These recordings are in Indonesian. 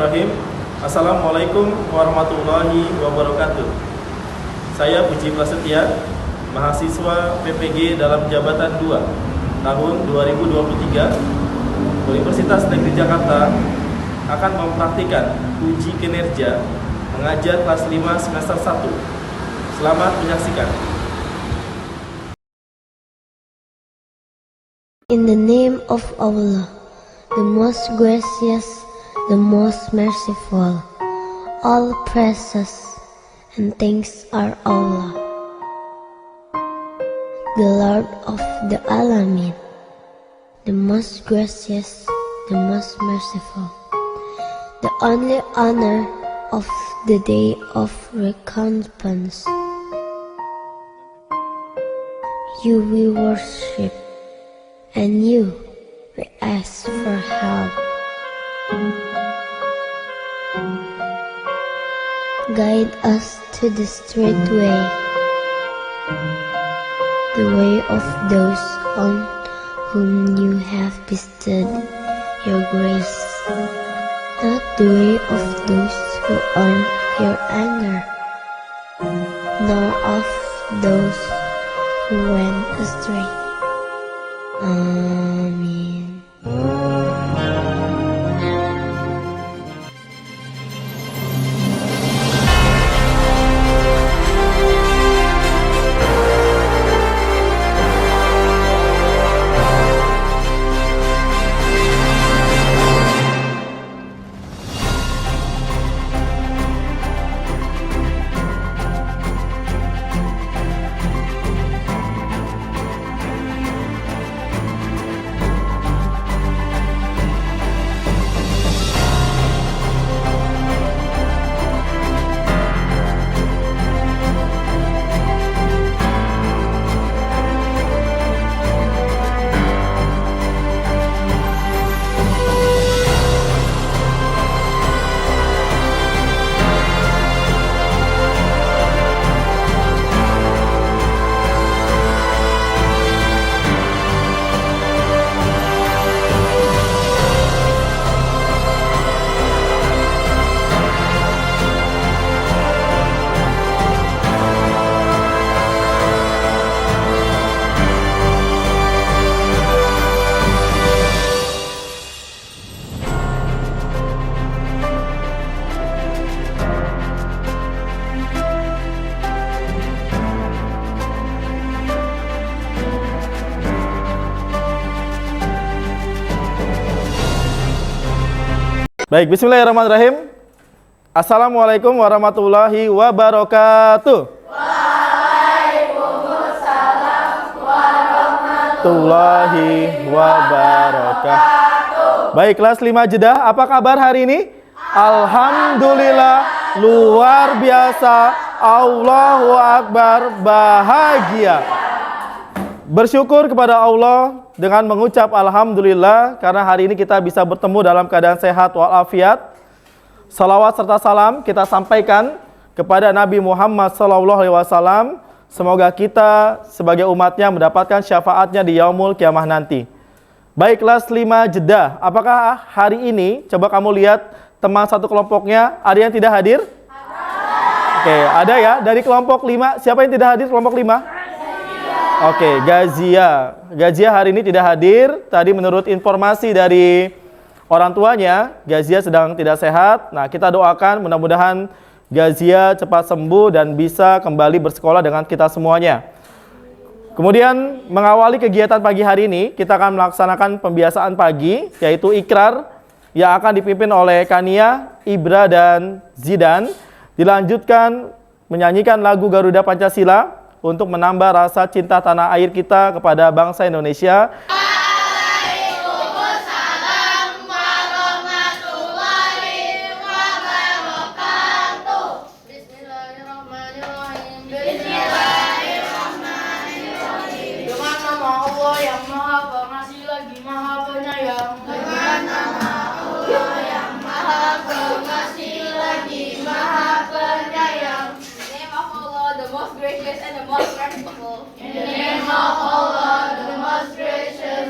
Bismillahirrahmanirrahim. Assalamualaikum warahmatullahi wabarakatuh. Saya Puji Prasetya, mahasiswa PPG dalam jabatan 2 tahun 2023 Universitas Negeri Jakarta akan mempraktikkan uji kinerja mengajar kelas 5 semester 1. Selamat menyaksikan. In the name of Allah, the most gracious, the most merciful, all praises and thanks are Allah, the Lord of the Alamin, the most gracious, the most merciful, the only honor of the day of recompense. You we worship, and you we ask for help. Guide us to the straight way, the way of those on whom you have bestowed your grace, not the way of those who earn your anger, nor of those who went astray. Amin. Baik, bismillahirrahmanirrahim. Assalamualaikum warahmatullahi wabarakatuh. Waalaikumsalam warahmatullahi wabarakatuh. Baik, kelas 5 Jeddah, apa kabar hari ini? Alhamdulillah, luar biasa. Allahu Akbar, bahagia. Bersyukur kepada Allah dengan mengucap Alhamdulillah karena hari ini kita bisa bertemu dalam keadaan sehat walafiat. Salawat serta salam kita sampaikan kepada Nabi Muhammad SAW. Semoga kita sebagai umatnya mendapatkan syafaatnya di yaumul kiamah nanti. Baik, kelas 5 Jeddah, apakah hari ini, coba kamu lihat teman satu kelompoknya, ada yang tidak hadir? Oke, ada ya, dari kelompok 5, siapa yang tidak hadir kelompok 5? Oke, Gazia hari ini tidak hadir. Tadi menurut informasi dari orang tuanya, Gazia sedang tidak sehat. Nah, kita doakan mudah-mudahan Gazia cepat sembuh dan bisa kembali bersekolah dengan kita semuanya. Kemudian mengawali kegiatan pagi hari ini, kita akan melaksanakan pembiasaan pagi, yaitu ikrar yang akan dipimpin oleh Kania, Ibra, dan Zidan. Dilanjutkan menyanyikan lagu Garuda Pancasila untuk menambah rasa cinta tanah air kita kepada bangsa Indonesia. Waalaikumsalam warahmatullahi wabarakatuh. Bismillahirrahmanirrahim. Bismillahirrahmanirrahim. Dengan nama Allah yang Maha Pengasih lagi Maha Penyayang. Dengan nama Allah yang Maha Pengasih lagi Maha Penyayang. The most gracious and the most merciful. In the name of Allah, the most gracious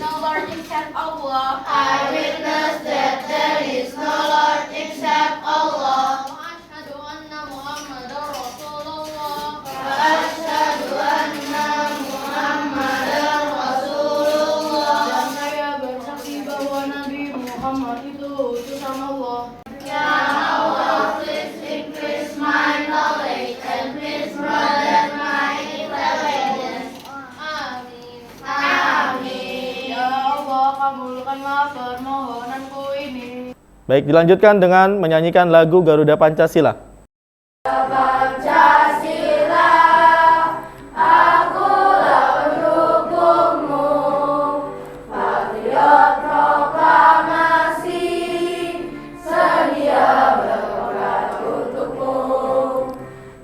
no Lord except Allah. I witness that there is no Lord except Allah. وأشهد أن محمدا رسول الله. وأشهد أن محمدا رسول الله. Dan saya bersaksi bahwa Nabi Muhammad itu utusan Allah. Ya Allah, please increase my knowledge and please broaden my intelligence. Amin. Amin. Ya Allah, kabulkanlah permohonanku ini. Baik, dilanjutkan dengan menyanyikan lagu Garuda Pancasila. Pancasila, akulah pendukungmu, patriot proklamasi, sedia berkorban untukmu.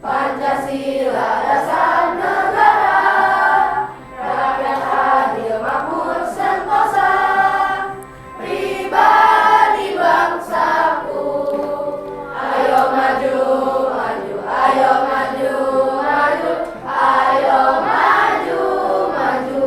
Pancasila dasar negara, rakyat adil makmur sentosa, pribadi bangsaku. Ayo maju, maju, ayo maju, maju, ayo maju, maju.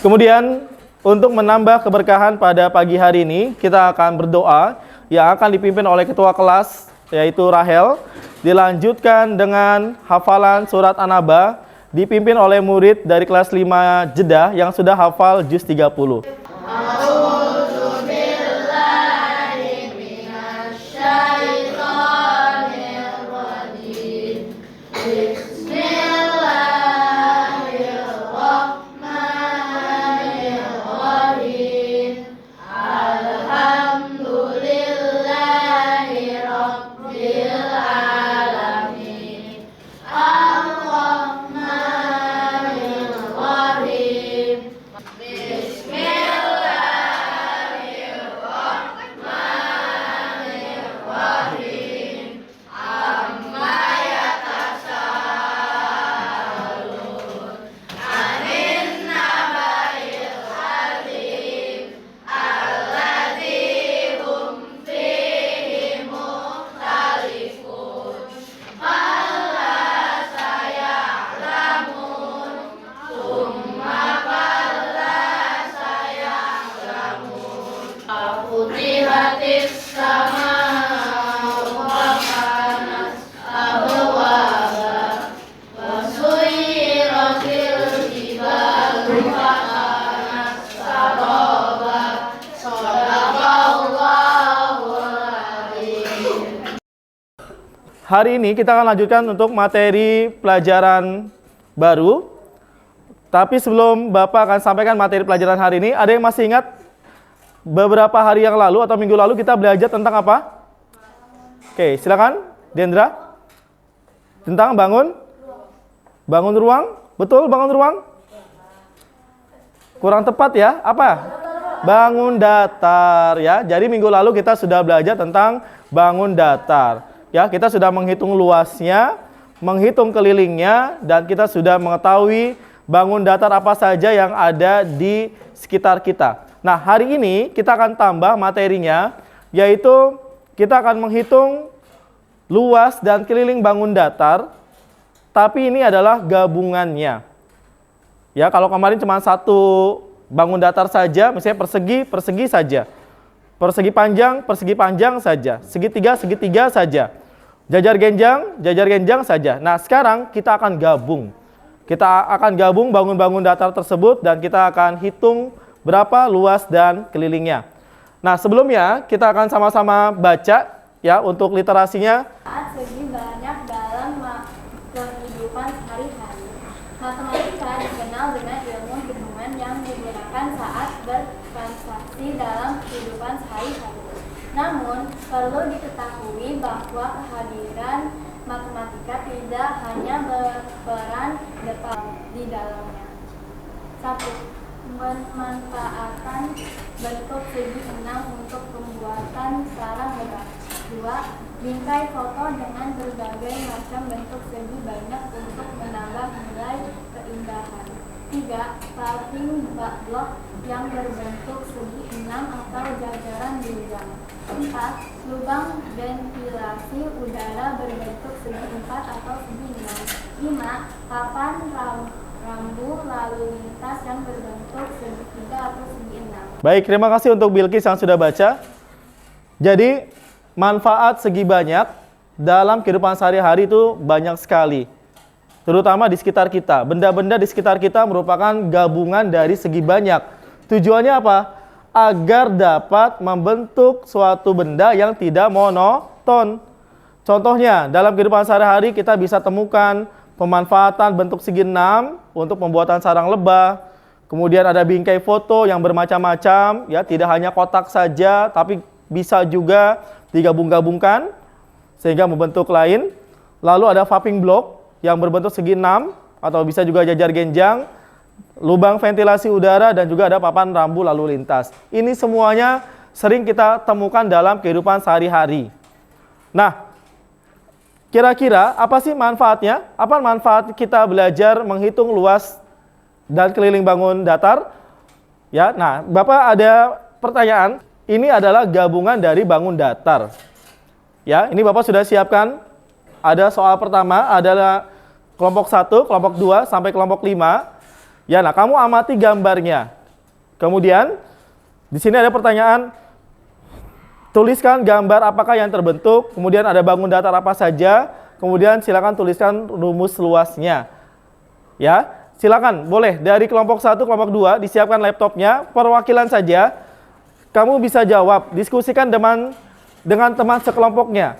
Kemudian untuk menambah keberkahan pada pagi hari ini, kita akan berdoa yang akan dipimpin oleh ketua kelas, yaitu Rahel. Dilanjutkan dengan hafalan surat An-Naba, dipimpin oleh murid dari kelas 5 Jeddah yang sudah hafal juz 30. Hari ini kita akan lanjutkan untuk materi pelajaran baru. Tapi sebelum Bapak akan sampaikan materi pelajaran hari ini, ada yang masih ingat beberapa hari yang lalu atau minggu lalu kita belajar tentang apa? Oke, silakan Dendra. Tentang bangun ruang. Betul, bangun ruang? Kurang tepat ya. Apa? Bangun datar ya. Jadi minggu lalu kita sudah belajar tentang bangun datar. Ya, kita sudah menghitung luasnya, menghitung kelilingnya, dan kita sudah mengetahui bangun datar apa saja yang ada di sekitar kita. Nah, hari ini kita akan tambah materinya, yaitu kita akan menghitung luas dan keliling bangun datar, tapi ini adalah gabungannya. Ya, kalau kemarin cuma satu bangun datar saja, misalnya persegi saja. Persegi panjang saja. Segitiga saja. Jajar genjang saja. Nah, sekarang kita akan gabung. Kita akan gabung bangun-bangun datar tersebut dan kita akan hitung berapa luas dan kelilingnya. Nah, sebelumnya kita akan sama-sama baca ya untuk literasinya. Segi banyak dalam kehidupan sehari-hari. Matematika dikenal dengan ilmu hitungan yang digunakan saat bertransaksi dalam kehidupan sehari-hari. Namun, perlu diketahui bahwa kehadiran matematika tidak hanya berperan di dalamnya. 1. Memanfaatkan bentuk segi enam untuk pembuatan sarang gerak. 2. Bingkai foto dengan berbagai macam bentuk segi banyak untuk menambah nilai keindahan. 3. Paving blok yang berbentuk segi enam atau jajaran bidang. 4. Lubang ventilasi udara berbentuk segi 4 atau segi 6. 5. Papan rambu lalu lintas yang berbentuk Baik, terima kasih untuk Bilqis yang sudah baca. Jadi, manfaat segi banyak dalam kehidupan sehari-hari itu banyak sekali. Terutama di sekitar kita. Benda-benda di sekitar kita merupakan gabungan dari segi banyak. Tujuannya apa? Agar dapat membentuk suatu benda yang tidak monoton. Contohnya, dalam kehidupan sehari-hari kita bisa temukan pemanfaatan bentuk segi 6 untuk pembuatan sarang lebah. Kemudian ada bingkai foto yang bermacam-macam, ya, tidak hanya kotak saja, tapi bisa juga digabung-gabungkan sehingga membentuk lain. Lalu ada vaping block yang berbentuk segi 6 atau bisa juga jajar genjang, lubang ventilasi udara, dan juga ada papan rambu lalu lintas. Ini semuanya sering kita temukan dalam kehidupan sehari-hari. Nah, kira-kira apa sih manfaatnya? Apa manfaat kita belajar menghitung luas dan keliling bangun datar? Ya, nah, Bapak ada pertanyaan. Ini adalah gabungan dari bangun datar. Ya, ini Bapak sudah siapkan. Ada soal pertama adalah kelompok 1, kelompok 2 sampai kelompok 5. Ya, nah, kamu amati gambarnya. Kemudian di sini ada pertanyaan. Tuliskan gambar apakah yang terbentuk, kemudian ada bangun datar apa saja, kemudian silakan tuliskan rumus luasnya. Ya. Silakan, boleh dari kelompok 1, kelompok 2 disiapkan laptopnya, perwakilan saja. Kamu bisa jawab, diskusikan dengan teman sekelompoknya.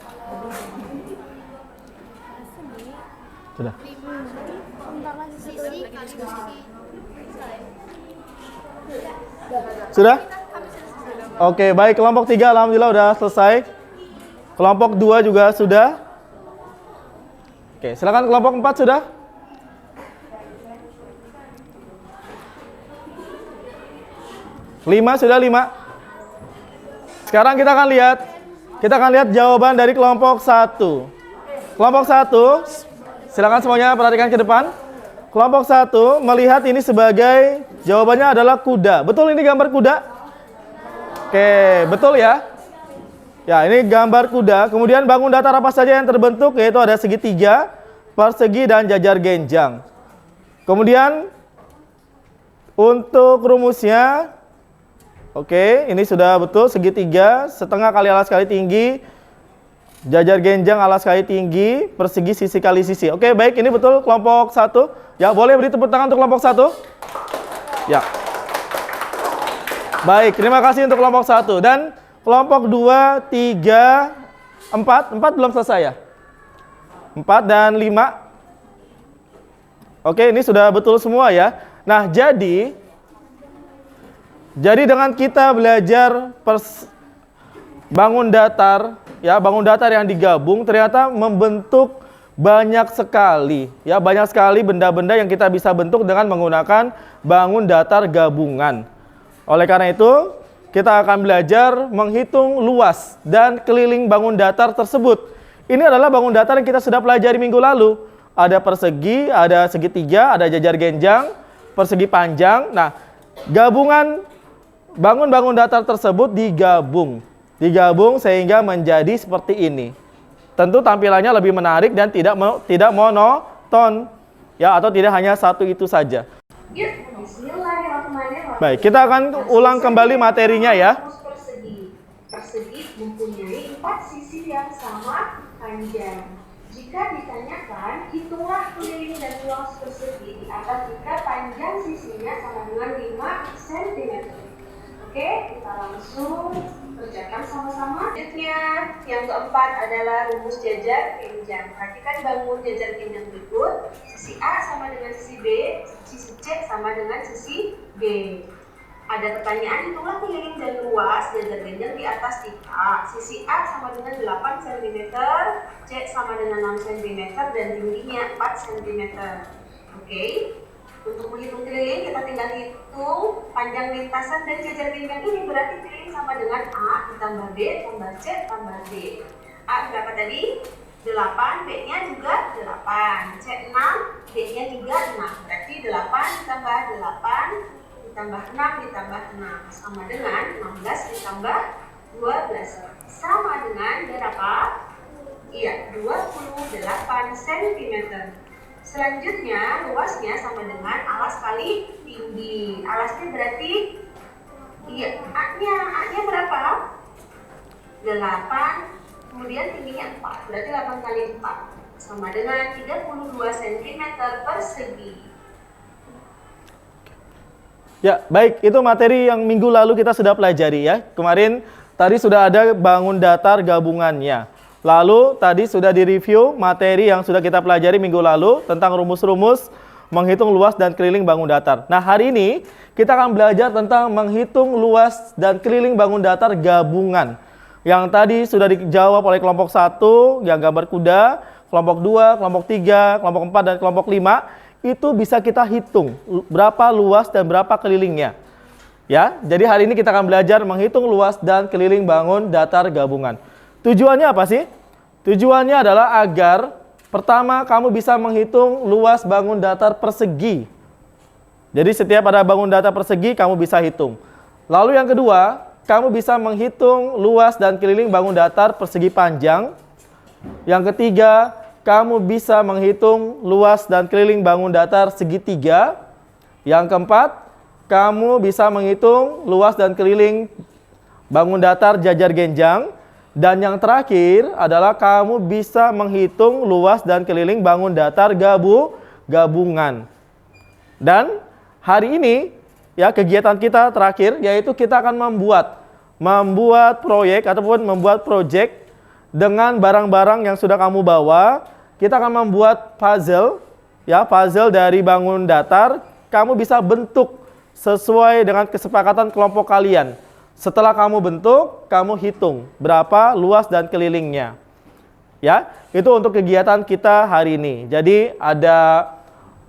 Sudah. Sudah? Oke, baik, kelompok 3 alhamdulillah udah selesai. Kelompok 2 juga sudah. Oke, silakan kelompok 4 sudah? Lima sudah 5. Sekarang kita akan lihat jawaban dari kelompok 1. Kelompok 1, silakan semuanya perhatikan ke depan. Kelompok 1 melihat ini sebagai jawabannya adalah kuda. Betul ini gambar kuda? Oke, betul ya? Ya, ini gambar kuda. Kemudian bangun datar apa saja yang terbentuk, yaitu ada segitiga, persegi, dan jajar genjang. Kemudian untuk rumusnya, oke, ini sudah betul, segitiga, setengah kali alas kali tinggi, jajar genjang alas kali tinggi, persegi sisi kali sisi. Oke, baik, ini betul kelompok 1. Ya, boleh beri tepuk tangan untuk kelompok 1? Ya. Baik, terima kasih untuk kelompok 1. Dan kelompok 2, 3, 4 belum selesai ya? 4 dan 5. Oke, ini sudah betul semua ya. Nah, jadi dengan kita belajar bangun datar, ya, bangun datar yang digabung ternyata membentuk banyak sekali, ya, banyak sekali benda-benda yang kita bisa bentuk dengan menggunakan bangun datar gabungan. Oleh karena itu, kita akan belajar menghitung luas dan keliling bangun datar tersebut. Ini adalah bangun datar yang kita sudah pelajari minggu lalu. Ada persegi, ada segitiga, ada jajar genjang, persegi panjang. Nah, gabungan bangun-bangun datar tersebut digabung sehingga menjadi seperti ini. Tentu tampilannya lebih menarik dan tidak monoton, ya, atau tidak hanya satu itu saja. Baik, kita akan ulang kembali materinya ya. Persegi mempunyai 4 sisi yang sama panjang. Jika ditanyakan, hitunglah keliling dan luas persegi di atas jika panjang sisinya sama dengan 5 cm. Oke, kita langsung kerjakan sama-sama. Selanjutnya, yang keempat adalah rumus jajar genjang. Perhatikan bangun jajar genjang berikut. Sisi A sama dengan sisi B, sisi C sama dengan sisi B. Ada pertanyaan, hitunglah keliling dan luas jajar genjang di atas jika sisi A sama dengan 8 cm, C sama dengan 6 cm, dan tingginya 4 cm. Oke. Untuk menghitung keliling, kita tinggal hitung panjang lintasan dan jajar genjang ini, berarti keliling sama dengan A ditambah B tambah C tambah D. A berapa tadi? 8, B-nya juga 8, C 6, D-nya juga 6. Berarti 8 ditambah 8 ditambah 6 ditambah 6 sama dengan 16 ditambah 12. Sama dengan berapa? Iya, 28 cm. Selanjutnya, luasnya sama dengan alas kali tinggi. Alasnya berarti Iya, A-nya berapa? 8, kemudian tingginya 4, berarti 8 kali 4 sama dengan 32 cm persegi. Ya, baik, itu materi yang minggu lalu kita sudah pelajari ya. Kemarin tadi sudah ada bangun datar gabungannya. Lalu tadi sudah direview materi yang sudah kita pelajari minggu lalu tentang rumus-rumus menghitung luas dan keliling bangun datar. Nah, hari ini kita akan belajar tentang menghitung luas dan keliling bangun datar gabungan. Yang tadi sudah dijawab oleh kelompok 1 yang gambar kuda, kelompok 2, kelompok 3, kelompok 4 dan kelompok 5 itu bisa kita hitung berapa luas dan berapa kelilingnya. Ya, jadi hari ini kita akan belajar menghitung luas dan keliling bangun datar gabungan. Tujuannya apa sih? Tujuannya adalah agar pertama kamu bisa menghitung luas bangun datar persegi. Jadi setiap ada bangun datar persegi kamu bisa hitung. Lalu yang kedua, kamu bisa menghitung luas dan keliling bangun datar persegi panjang. Yang ketiga, kamu bisa menghitung luas dan keliling bangun datar segitiga. Yang keempat, kamu bisa menghitung luas dan keliling bangun datar jajar genjang. Dan yang terakhir adalah kamu bisa menghitung luas dan keliling bangun datar gabungan. Dan hari ini ya kegiatan kita terakhir yaitu kita akan membuat proyek ataupun membuat project dengan barang-barang yang sudah kamu bawa. Kita akan membuat puzzle ya, puzzle dari bangun datar. Kamu bisa bentuk sesuai dengan kesepakatan kelompok kalian. Setelah kamu bentuk, kamu hitung berapa luas dan kelilingnya. Ya, itu untuk kegiatan kita hari ini. Jadi ada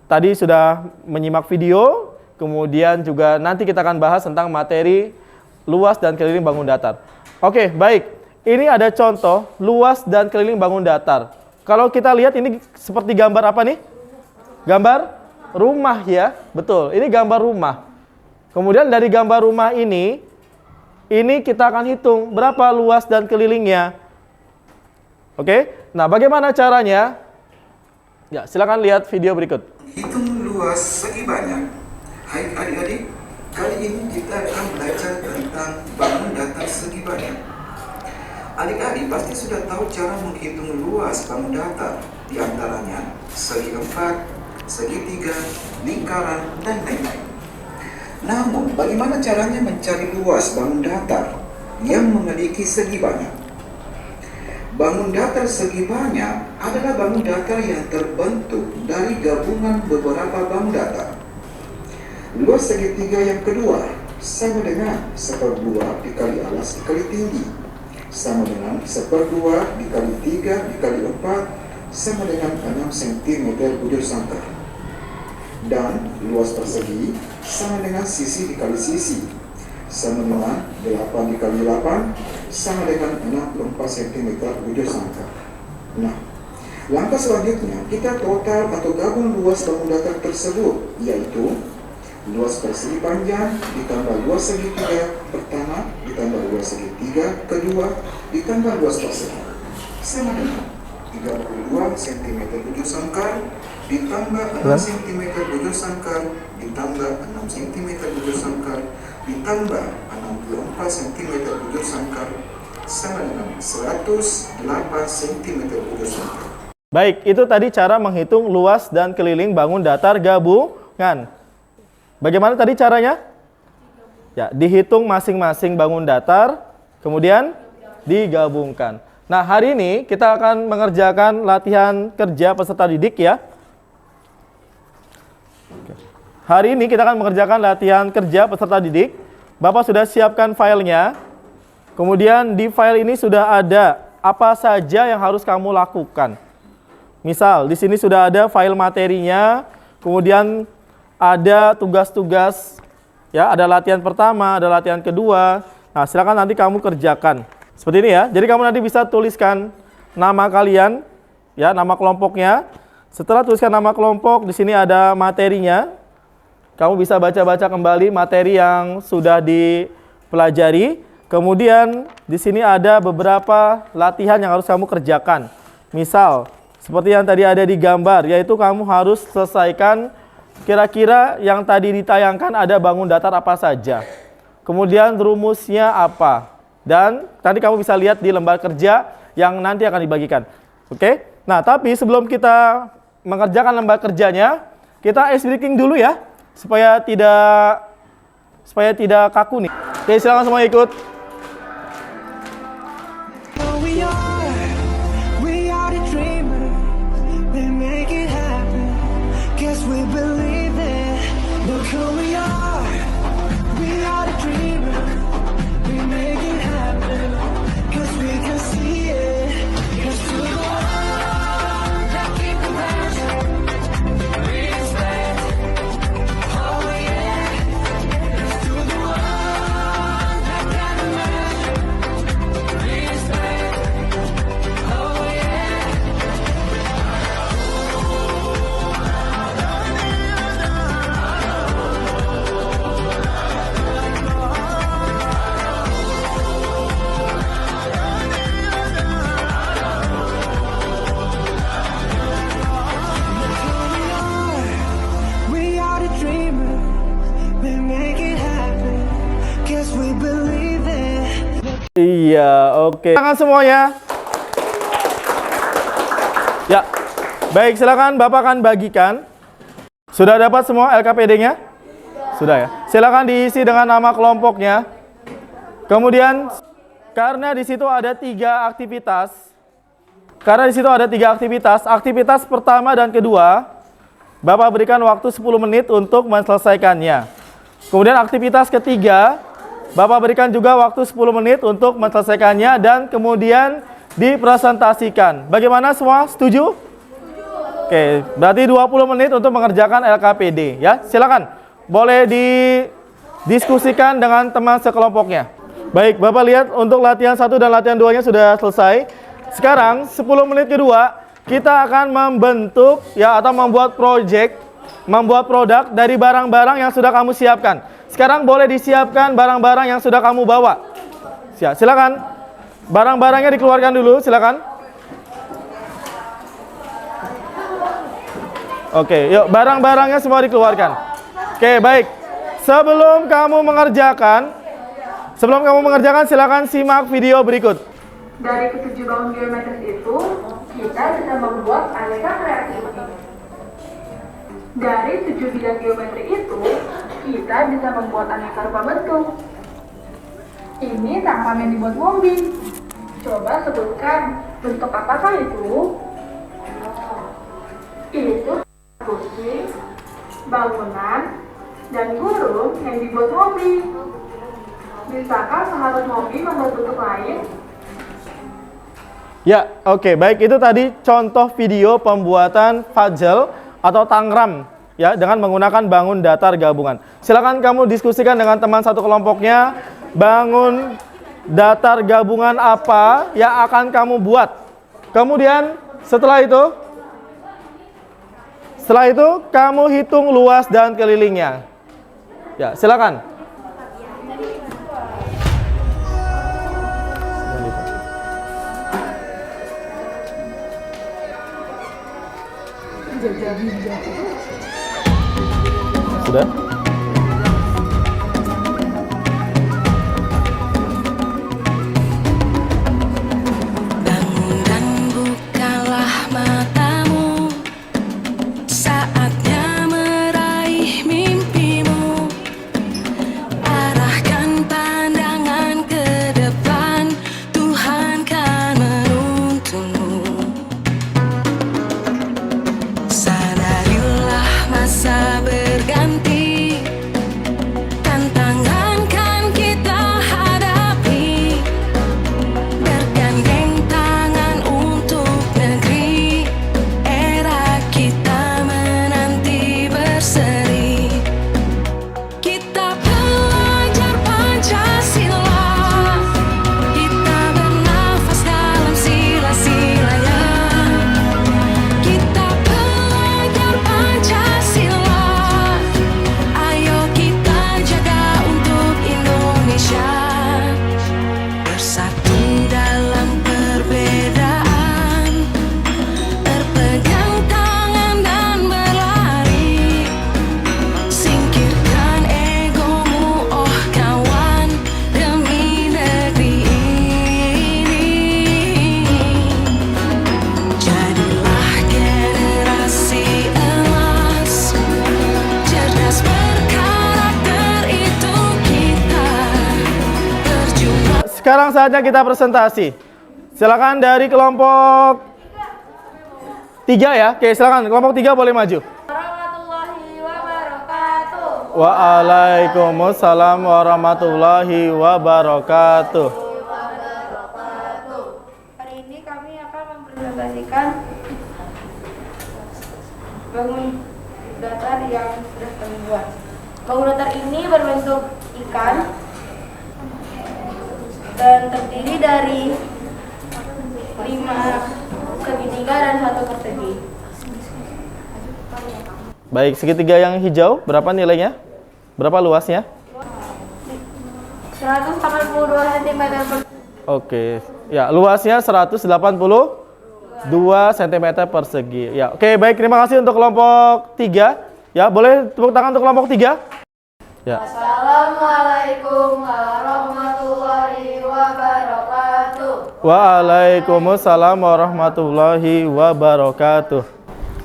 tadi sudah menyimak video, kemudian juga nanti kita akan bahas tentang materi luas dan keliling bangun datar. Oke, baik. Ini ada contoh luas dan keliling bangun datar. Kalau kita lihat ini seperti gambar apa nih? Gambar rumah ya, betul. Ini gambar rumah. Kemudian dari gambar rumah ini kita akan hitung berapa luas dan kelilingnya. Oke, nah bagaimana caranya? Ya, silakan lihat video berikut. Hitung luas segi banyak. Hai adik-adik, kali ini kita akan belajar tentang bangun datar segi banyak. Adik-adik pasti sudah tahu cara menghitung luas bangun datar, di antaranya segi 4, segi 3, lingkaran, dan lain-lain. Namun, bagaimana caranya mencari luas bangun datar yang memiliki segi banyak? Bangun datar segi banyak adalah bangun datar yang terbentuk dari gabungan beberapa bangun datar. Luas segitiga yang kedua sama dengan 1/2 dikali alas dikali tinggi, sama dengan 1/2 dikali 3 dikali 4 sama dengan 6 cm bujur sangkar. Dan luas persegi sama dengan sisi dikali sisi, sama dengan 8 dikali 8 sama dengan 64 cm bujur sangkar. Nah, langkah selanjutnya kita total atau gabung luas bangun datar tersebut, yaitu luas persegi panjang ditambah luas segitiga pertama ditambah luas segitiga kedua ditambah luas persegi, sama dengan 32 cm bujur sangkar ditambah 6 cm bujur sangkar ditambah 6 cm bujur sangkar ditambah 64 cm bujur sangkar sama dengan 108 cm bujur sangkar. Baik, itu tadi cara menghitung luas dan keliling bangun datar gabungan. Bagaimana tadi caranya? Ya, dihitung masing-masing bangun datar, kemudian digabungkan. Nah, hari ini kita akan mengerjakan latihan kerja peserta didik ya. Hari ini kita akan mengerjakan latihan kerja peserta didik. Bapak sudah siapkan filenya. Kemudian di file ini sudah ada apa saja yang harus kamu lakukan. Misal, di sini sudah ada file materinya, kemudian ada tugas-tugas, ya, ada latihan pertama, ada latihan kedua. Nah, silakan nanti kamu kerjakan. Seperti ini ya. Jadi kamu nanti bisa tuliskan nama kalian, ya, nama kelompoknya. Setelah tuliskan nama kelompok, di sini ada materinya. Kamu bisa baca-baca kembali materi yang sudah dipelajari. Kemudian di sini ada beberapa latihan yang harus kamu kerjakan. Misal, seperti yang tadi ada di gambar, yaitu kamu harus selesaikan kira-kira yang tadi ditayangkan ada bangun datar apa saja. kemudian rumusnya apa. Dan tadi kamu bisa lihat di lembar kerja yang nanti akan dibagikan. Oke? Nah, tapi sebelum kita mengerjakan lembar kerjanya, kita ice breaking dulu ya, supaya tidak kaku nih. Oke, silakan semua ikut. We are the dreamers, we make it happen. Guess we believe it. Look who we are the dreamers, we make it happen. Cause we can see it. Cause to the one that keep the passion, respect. Oh yeah. Cause to the one that got the passion, respect. Oh yeah. We are the dreamers, we make it happen. Guess we believe it. Iya, oke. Silakan semuanya. Ya, baik, silakan Bapak akan bagikan. Sudah dapat semua LKPD-nya? Sudah ya. Silakan diisi dengan nama kelompoknya. Kemudian, karena di situ ada 3 aktivitas. Aktivitas pertama dan kedua, Bapak berikan waktu 10 menit untuk menyelesaikannya. Kemudian aktivitas ketiga, Bapak berikan juga waktu 10 menit untuk menyelesaikannya dan kemudian dipresentasikan. Bagaimana semua? Setuju? Oke, berarti 20 menit untuk mengerjakan LKPD ya. Silakan. Boleh didiskusikan dengan teman sekelompoknya. Baik, Bapak lihat untuk latihan 1 dan latihan 2-nya sudah selesai. Sekarang 10 menit kedua kita akan membentuk ya atau membuat membuat produk dari barang-barang yang sudah kamu siapkan. Sekarang boleh disiapkan barang-barang yang sudah kamu bawa. Silakan. Barang-barangnya dikeluarkan dulu, silakan. Oke, yuk barang-barangnya semua dikeluarkan. Oke, baik. Sebelum kamu mengerjakan, silakan simak video berikut. Dari ketujuh bangun geometris itu, kita bisa membuat aneka kreatif. Dari 7 bidang geometri itu, kita bisa membuat aneka rupa bentuk. Ini tangkap yang dibuat mobil. Coba sebutkan bentuk apakah itu? Itu kursi, bangunan, dan burung yang dibuat mobil. Bisakah sahabat mobil membuat bentuk lain? Ya, oke, baik, itu tadi contoh video pembuatan puzzle atau tangram ya dengan menggunakan bangun datar gabungan. Silakan kamu diskusikan dengan teman satu kelompoknya, bangun datar gabungan apa yang akan kamu buat. Kemudian setelah itu kamu hitung luas dan kelilingnya. Ya, silakan. Sudah? Bangun dan bukalah matamu, saatnya meraih mimpimu. Arahkan pandangan ke depan, Tuhan kan menuntunmu. Sadarilah masa berganti, sekarang saatnya kita presentasi. Silakan dari kelompok 3 ya. Oke, silakan kelompok 3 boleh maju. Warahmatullahi wabarakatuh. Waalaikumsalam warahmatullahi wabarakatuh. Hari ini kami akan mempresentasikan bangun datar yang sudah kami buat. Bangun datar ini berbentuk ikan dan terdiri dari 5 segitiga dan 1 persegi. Baik, segitiga yang hijau berapa nilainya? Berapa luasnya? 182 cm persegi. Oke, ya luasnya 182 cm persegi. Ya, oke baik, terima kasih untuk kelompok 3. Ya, boleh tepuk tangan untuk kelompok 3. Ya. Assalamualaikum warahmatullahi wabarakatuh. Waalaikumsalam warahmatullahi wabarakatuh.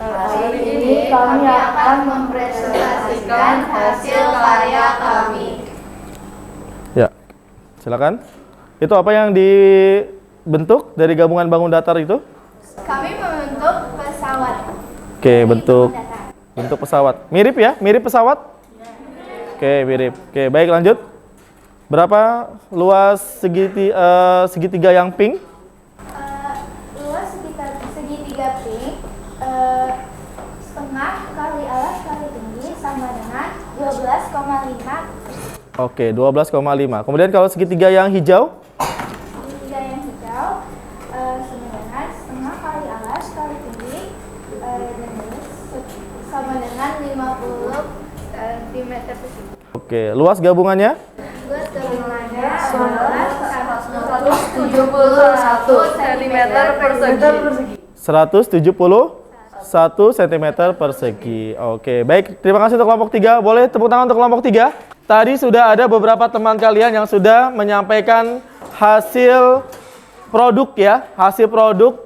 Hari ini kami akan mempresentasikan hasil karya kami. Ya, silakan. Itu apa yang dibentuk dari gabungan bangun datar itu? Kami membentuk pesawat. Oke, bentuk pesawat. Mirip ya? Mirip pesawat? Oke, mirip. Oke, baik lanjut. Berapa luas segitiga yang pink? Luas segitiga pink setengah kali alas kali tinggi sama dengan 12,5. Oke, 12,5. Kemudian kalau segitiga yang hijau? Segitiga yang hijau sama dengan setengah kali alas kali tinggi sama dengan 50 cm persegi. Oke, luas gabungannya? Luas gabungannya adalah 171 cm persegi. 171 cm persegi. Oke, baik. Terima kasih untuk kelompok 3. Boleh tepuk tangan untuk kelompok 3? Tadi sudah ada beberapa teman kalian yang sudah menyampaikan hasil produk ya, hasil produk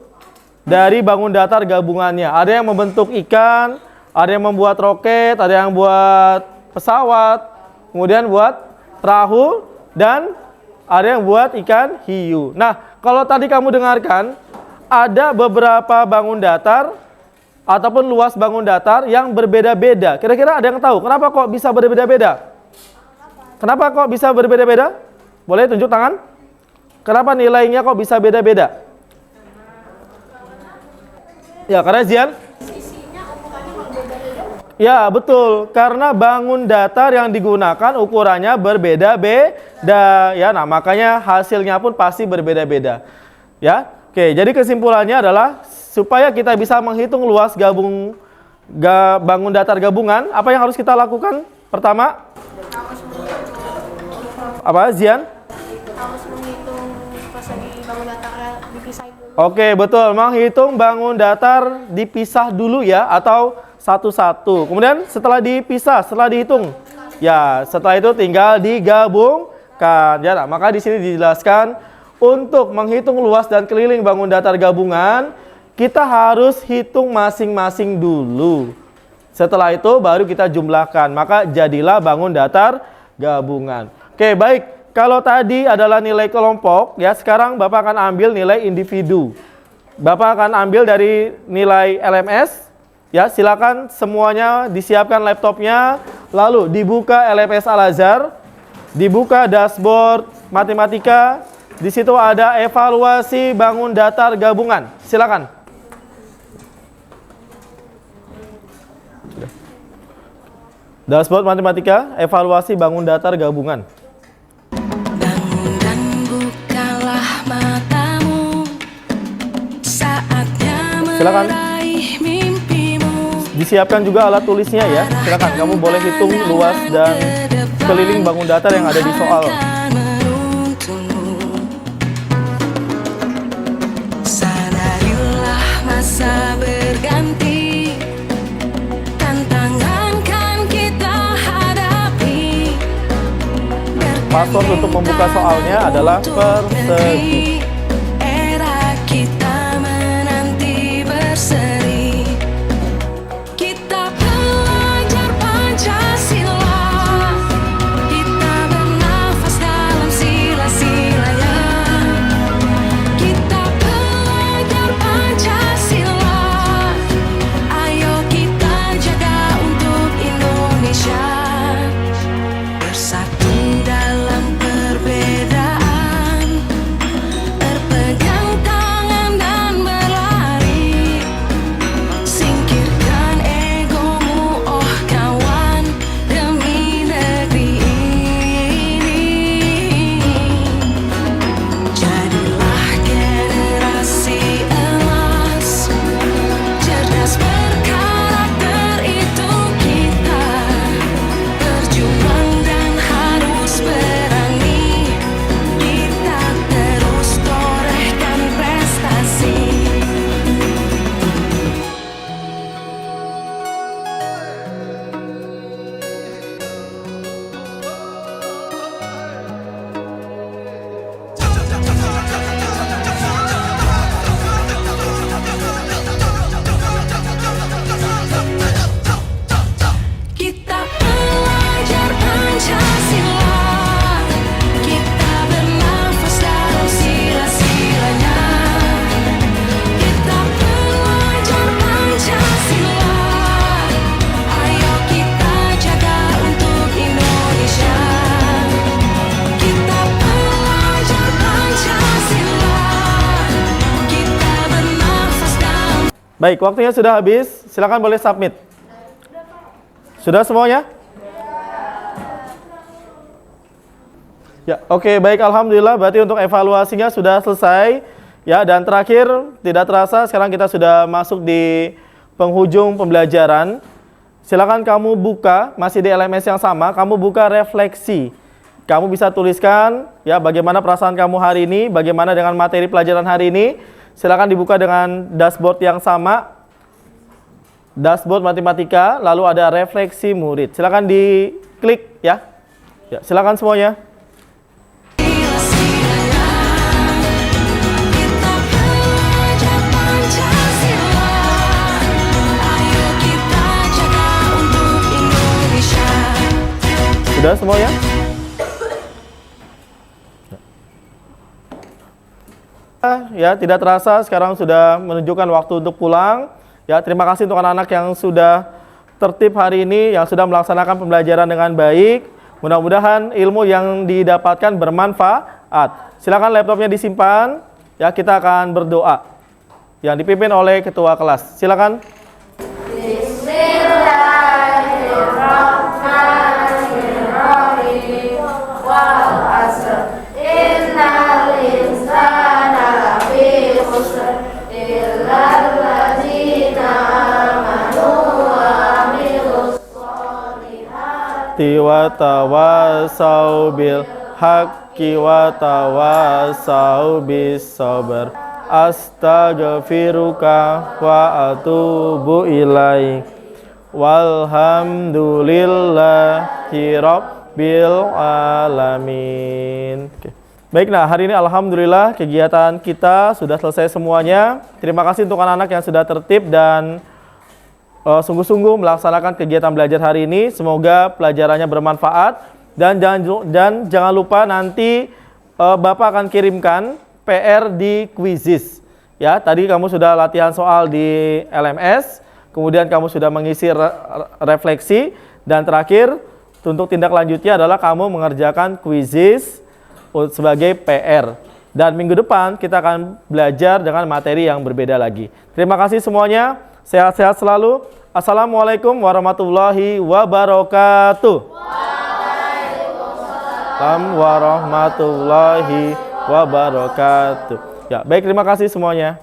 dari bangun datar gabungannya. Ada yang membentuk ikan, ada yang membuat roket, ada yang buat pesawat, kemudian buat perahu, dan ada yang buat ikan hiu. Nah, kalau tadi kamu dengarkan, ada beberapa bangun datar ataupun luas bangun datar yang berbeda-beda. Kira-kira ada yang tahu kenapa kok bisa berbeda-beda? Kenapa kok bisa berbeda-beda? Boleh tunjuk tangan? Kenapa nilainya kok bisa beda-beda? Ya, karena Zian? Ya, betul. Karena bangun datar yang digunakan ukurannya berbeda-beda. Ya, nah makanya hasilnya pun pasti berbeda-beda. Ya, oke. Jadi kesimpulannya adalah supaya kita bisa menghitung luas bangun datar gabungan, apa yang harus kita lakukan? Pertama, apa, Zian? Harus menghitung persegi bangun datarnya dipisah. Oke, betul. Menghitung bangun datar dipisah dulu ya, atau satu-satu. Kemudian setelah dipisah, setelah dihitung, ya setelah itu tinggal digabungkan. Ya, nah, maka di sini dijelaskan untuk menghitung luas dan keliling bangun datar gabungan, kita harus hitung masing-masing dulu. Setelah itu baru kita jumlahkan, maka jadilah bangun datar gabungan. Oke, baik. Kalau tadi adalah nilai kelompok, ya sekarang Bapak akan ambil nilai individu. Bapak akan ambil dari nilai LMS. Ya, silakan semuanya disiapkan laptopnya, lalu dibuka LMS Al-Azhar, dibuka dashboard matematika, di situ ada evaluasi bangun datar gabungan. Silakan. Dashboard matematika, evaluasi bangun datar gabungan. Bangun dan bukalah matamu, saatnya Silakan. meraih mimpimu. Disiapkan juga alat tulisnya ya. Silakan, kamu boleh hitung luas dan keliling bangun datar yang ada di soal. Akan menuntunmu. Sadarilah masa berganti, tantangan kan kita hadapi. Password untuk membuka soalnya adalah persegi. Era kita menanti berseri. Kita belajar Pancasila. Kita bernafas dalam sila-sila yang Baik, waktunya sudah habis. Silakan boleh submit. Sudah semuanya? Ya, oke, baik, alhamdulillah. Berarti untuk evaluasinya sudah selesai. Ya, dan terakhir, tidak terasa sekarang kita sudah masuk di penghujung pembelajaran. Silakan kamu buka, masih di LMS yang sama, kamu buka refleksi. Kamu bisa tuliskan ya bagaimana perasaan kamu hari ini, bagaimana dengan materi pelajaran hari ini. Silakan dibuka dengan dashboard yang sama. Dashboard matematika, lalu ada refleksi murid. Silakan diklik ya. Ya, silakan semuanya. Kita belajar Pancasila. Ayo kita jaga untuk Indonesia. Sudah semuanya? Ya, tidak terasa sekarang sudah menunjukkan waktu untuk pulang. Ya, terima kasih untuk anak-anak yang sudah tertib hari ini, yang sudah melaksanakan pembelajaran dengan baik. Mudah-mudahan ilmu yang didapatkan bermanfaat. Silakan laptopnya disimpan. Ya, kita akan berdoa. Yang dipimpin oleh ketua kelas. Silakan. Bismillahirrahmanirrahim. Wal 'asr. Innal insana lafi khusr. Illal ladzina amanu wa 'amilus sholihati Wa tawasau bil haqqi wa tawasau bis sabr. Astaghfiruka wa atubu ilaik. Walhamdulillahi rabbil alamin. Oke. Baik, nah hari ini alhamdulillah kegiatan kita sudah selesai semuanya. Terima kasih untuk anak-anak yang sudah tertib dan sungguh-sungguh melaksanakan kegiatan belajar hari ini. Semoga pelajarannya bermanfaat dan jangan lupa nanti Bapak akan kirimkan PR di Quizizz. Ya, tadi kamu sudah latihan soal di LMS, kemudian kamu sudah mengisi refleksi, dan terakhir untuk tindak lanjutnya adalah kamu mengerjakan Quizizz sebagai PR. Dan minggu depan kita akan belajar dengan materi yang berbeda lagi. Terima kasih semuanya. Sehat-sehat selalu. Assalamualaikum warahmatullahi wabarakatuh. Waalaikumsalam warahmatullahi wabarakatuh. Ya, baik, terima kasih semuanya.